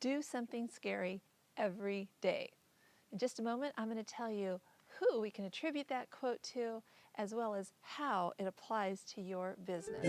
Do something scary every day. In just a moment, I'm going to tell you who we can attribute that quote to, as well as how it applies to your business. I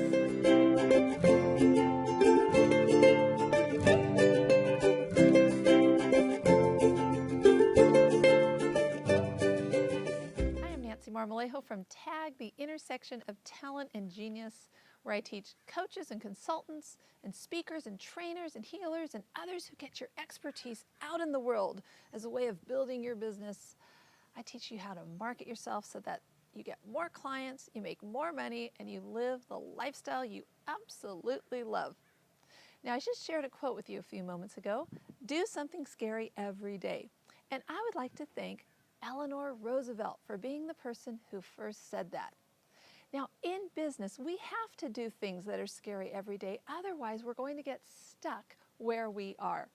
am Nancy Marmolejo from TAG, the intersection of talent and genius, where I teach coaches and consultants and speakers and trainers and healers and others who get your expertise out in the world as a way of building your business. I teach you how to market yourself so that you get more clients, you make more money, and you live the lifestyle you absolutely love. Now, I just shared a quote with you a few moments ago. Do something scary every day. And I would like to thank Eleanor Roosevelt for being the person who first said that. Now, in business, we have to do things that are scary every day. Otherwise, we're going to get stuck where we are.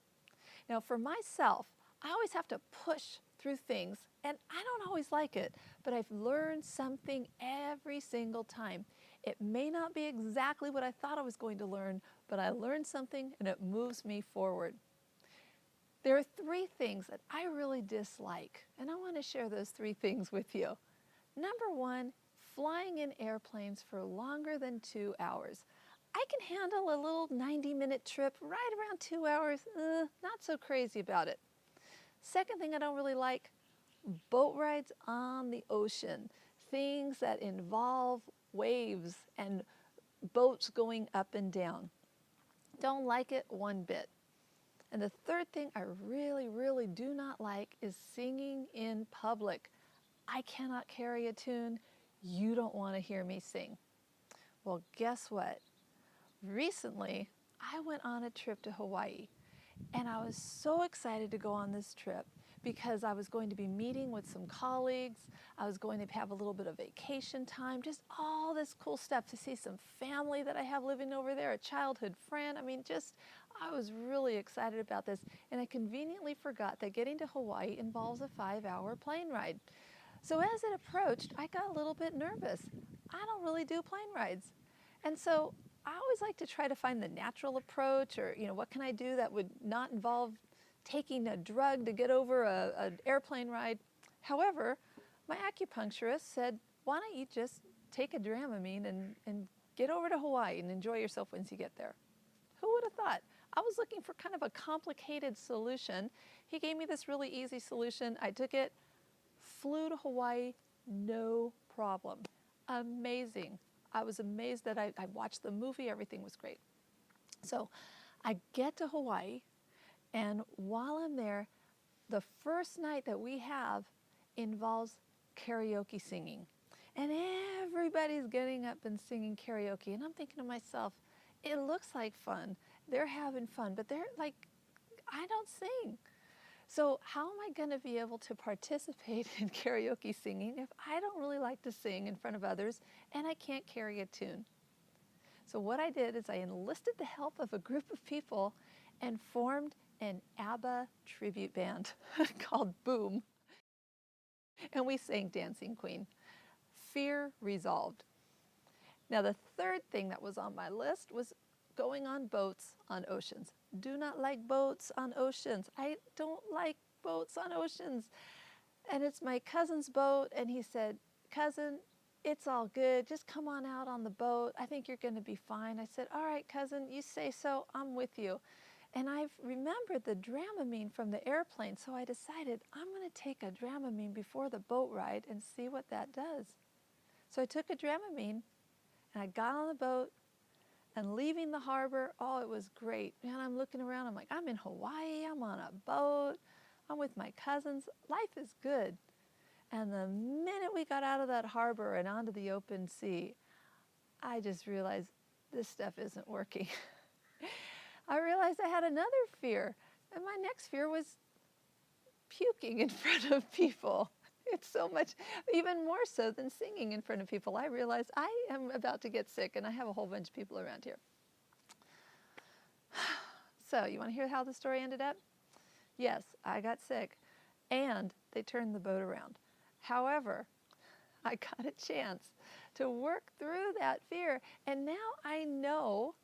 Now, for myself, I always have to push through things, and I don't always like it, but I've learned something every single time. It may not be exactly what I thought I was going to learn, but I learned something and it moves me forward. There are three things that I really dislike, and I want to share those three things with you. Number one, flying in airplanes for longer than 2 hours. I can handle a little 90-minute trip right around 2 hours, not so crazy about it. Second thing I don't really like, boat rides on the ocean, things that involve waves and boats going up and down. Don't like it one bit. And the third thing I really do not like is singing in public. I cannot carry a tune. You don't want to hear me sing. Well, guess what? Recently, I went on a trip to Hawaii, and I was so excited to go on this trip because I was going to be meeting with some colleagues. I was going to have a little bit of vacation time, just all this cool stuff, to see some family that I have living over there, a childhood friend. I was really excited about this, and I conveniently forgot that getting to Hawaii involves a 5-hour plane ride. So as it approached, I got a little bit nervous. I don't really do plane rides. And so I always like to try to find the natural approach, or, what can I do that would not involve taking a drug to get over an airplane ride. However, my acupuncturist said, why don't you just take a Dramamine and get over to Hawaii and enjoy yourself once you get there. Who would have thought? I was looking for kind of a complicated solution. He gave me this really easy solution. I took it, flew to Hawaii, no problem. Amazing. I was amazed that I watched the movie, everything was great. So I get to Hawaii, and while I'm there, the first night that we have involves karaoke singing. And everybody's getting up and singing karaoke. And I'm thinking to myself, it looks like fun. They're having fun, but they're like, I don't sing. So how am I going to be able to participate in karaoke singing if I don't really like to sing in front of others and I can't carry a tune? So what I did is I enlisted the help of a group of people and formed an ABBA tribute band called Boom. And we sang Dancing Queen. Fear resolved. Now, the third thing that was on my list was going on boats on oceans. Do not like boats on oceans. I don't like boats on oceans. And it's my cousin's boat, and he said, cousin, it's all good. Just come on out on the boat. I think you're going to be fine. I said, all right, cousin, you say so. I'm with you. And I've remembered the Dramamine from the airplane, so I decided I'm going to take a Dramamine before the boat ride and see what that does. So I took a Dramamine, and I got on the boat, and leaving the harbor, it was great. Man, I'm looking around, I'm like, I'm in Hawaii, I'm on a boat, I'm with my cousins, life is good. And the minute we got out of that harbor and onto the open sea, I just realized this stuff isn't working. I realized I had another fear, and my next fear was puking in front of people. It's so much, even more so than singing in front of people. I realized I am about to get sick, and I have a whole bunch of people around here. So, you want to hear how the story ended up? Yes, I got sick, and they turned the boat around. However, I got a chance to work through that fear, and now I know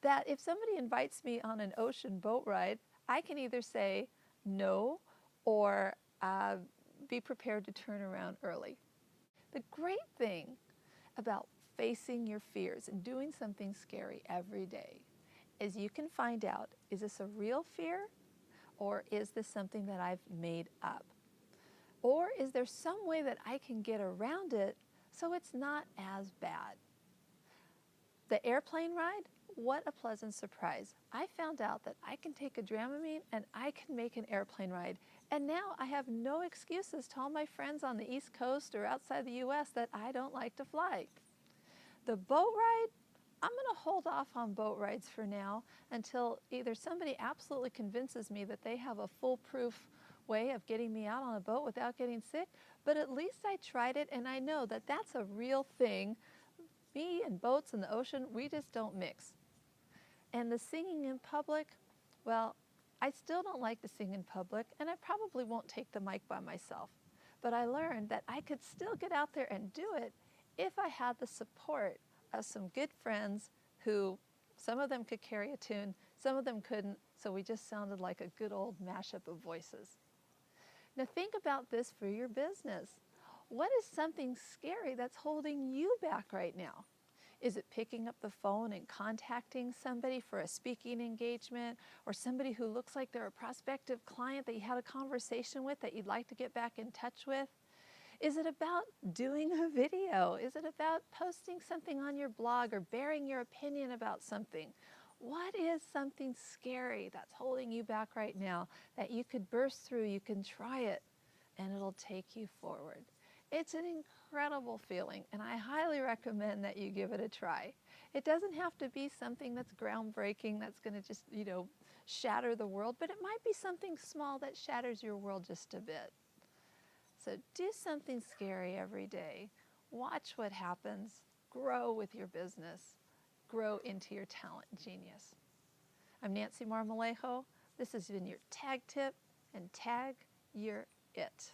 that if somebody invites me on an ocean boat ride, I can either say no or be prepared to turn around early. The great thing about facing your fears and doing something scary every day is you can find out, is this a real fear or is this something that I've made up? Or is there some way that I can get around it so it's not as bad? The airplane ride, what a pleasant surprise. I found out that I can take a Dramamine and I can make an airplane ride. And now I have no excuses to all my friends on the East Coast or outside the US that I don't like to fly. The boat ride, I'm going to hold off on boat rides for now until either somebody absolutely convinces me that they have a foolproof way of getting me out on a boat without getting sick, but at least I tried it and I know that that's a real thing. Me and boats in the ocean, we just don't mix. And the singing in public, well, I still don't like to sing in public and I probably won't take the mic by myself. But I learned that I could still get out there and do it if I had the support of some good friends who, some of them could carry a tune, some of them couldn't, so we just sounded like a good old mashup of voices. Now think about this for your business. What is something scary that's holding you back right now? Is it picking up the phone and contacting somebody for a speaking engagement, or somebody who looks like they're a prospective client that you had a conversation with that you'd like to get back in touch with? Is it about doing a video? Is it about posting something on your blog or bearing your opinion about something? What is something scary that's holding you back right now that you could burst through, you can try it, and it'll take you forward? It's an incredible feeling, and I highly recommend that you give it a try. It doesn't have to be something that's groundbreaking, that's going to just, shatter the world, but it might be something small that shatters your world just a bit. So do something scary every day. Watch what happens. Grow with your business. Grow into your talent and genius. I'm Nancy Marmolejo. This has been your Tag Tip, and Tag, you're it.